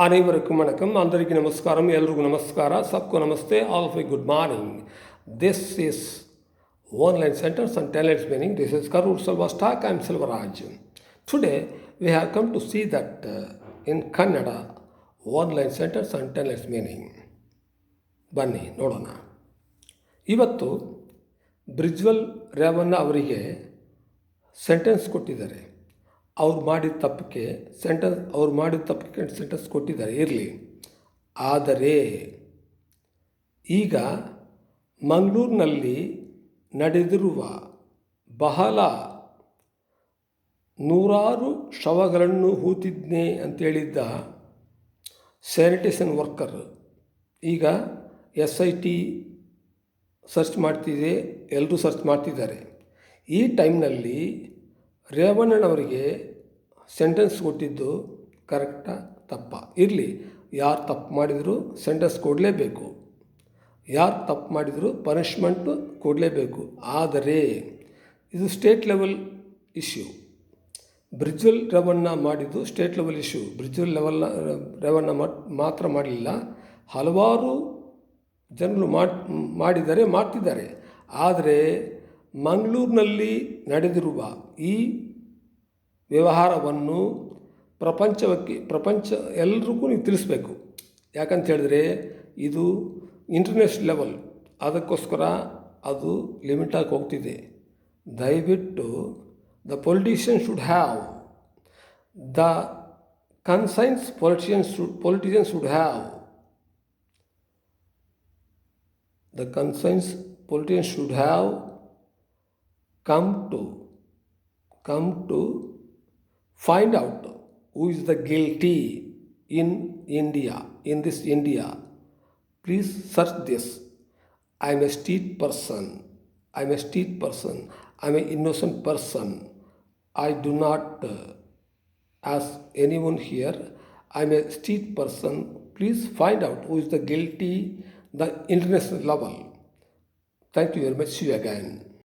ಅನೇವರಿಗೂ ವಣಕಂ, అందరికీ ನಮಸ್ಕಾರಂ, ಎಲ್ರಿಗೂ ನಮಸ್ಕಾರ, ಸಬ್ಕೋ ನಮಸ್ತೆ, all of A good morning. This is one-line sentence and 10 lines meaning. This is Karur Selva Stock. I am Selvaraj. Today we have come to see that in Kannada, one-line sentence and 10 lines meaning. ಬನ್ನಿ ನೋಡೋಣ. ಇವತ್ತು ಬ್ರಿಜ್ವಲ್ ರೇವಣ್ಣ ಅವರಿಗೆ sentence ಕೊಟ್ಟಿದ್ದಾರೆ. ಅವ್ರು ಮಾಡಿದ ತಪ್ಪಕ್ಕೆ sentence ಕೊಟ್ಟಿದ್ದಾರೆ, ಇರಲಿ. ಆದರೆ ಈಗ ಮಂಗಳೂರಿನಲ್ಲಿ ನಡೆದಿರುವ ಬಹಳ ನೂರಾರು ಶವಗಳನ್ನು ಹೂತಿದ್ನೆ ಅಂತೇಳಿದ್ದ ಸ್ಯಾನಿಟೇಷನ್ ವರ್ಕರ್ ಈಗ SIT ಸರ್ಚ್ ಮಾಡ್ತಿದೆ, ಎಲ್ಲರೂ ಸರ್ಚ್ ಮಾಡ್ತಿದ್ದಾರೆ. ಈ ಟೈಮ್ನಲ್ಲಿ ರೇವಣ್ಣನವರಿಗೆ ಸೆಂಟೆನ್ಸ್ ಕೊಟ್ಟಿದ್ದು ಕರೆಕ್ಟಾ ತಪ್ಪಾ? ಇರಲಿ, ಯಾರು ತಪ್ಪು ಮಾಡಿದರೂ ಸೆಂಟೆನ್ಸ್ ಕೊಡಲೇಬೇಕು, ಯಾರು ತಪ್ಪು ಮಾಡಿದರೂ ಪನಿಷ್ಮೆಂಟು ಕೊಡಲೇಬೇಕು. ಆದರೆ ಇದು ಸ್ಟೇಟ್ ಲೆವೆಲ್ ಇಶ್ಯೂ. ಬ್ರಿಜ್ವಲ್ ರೇವಣ್ಣ ಮಾಡಿದ್ದು ಸ್ಟೇಟ್ ಲೆವೆಲ್ ಇಶ್ಯೂ. ಬ್ರಿಜ್ವಲ್ ರೇವಣ್ಣ ಮಾತ್ರ ಮಾಡಲಿಲ್ಲ, ಹಲವಾರು ಜನರು ಮಾಡ್ತಿದ್ದಾರೆ. ಆದರೆ ಮಂಗಳೂರಿನಲ್ಲಿ ನಡೆದಿರುವ ಈ ವ್ಯವಹಾರವನ್ನು ಪ್ರಪಂಚ ಎಲ್ರಿಗೂ ನೀವು ತಿಳಿಸ್ಬೇಕು. ಯಾಕಂತ ಹೇಳಿದ್ರೆ ಇದು ಇಂಟರ್ನ್ಯಾಷನಲ್ ಲೆವೆಲ್, ಅದಕ್ಕೋಸ್ಕರ ಅದು ಲಿಮಿಟಾಗಿ ಹೋಗ್ತಿದೆ. ದಯವಿಟ್ಟು the politician should have the conscience politicians should have the conscience politicians should have come to find out who is the guilty in India, in this India. Please search this. I am a street person. I am an innocent person. I do not ask anyone here. I am a street person. Please find out who is the guilty, the international level. Thank you very much. See you again.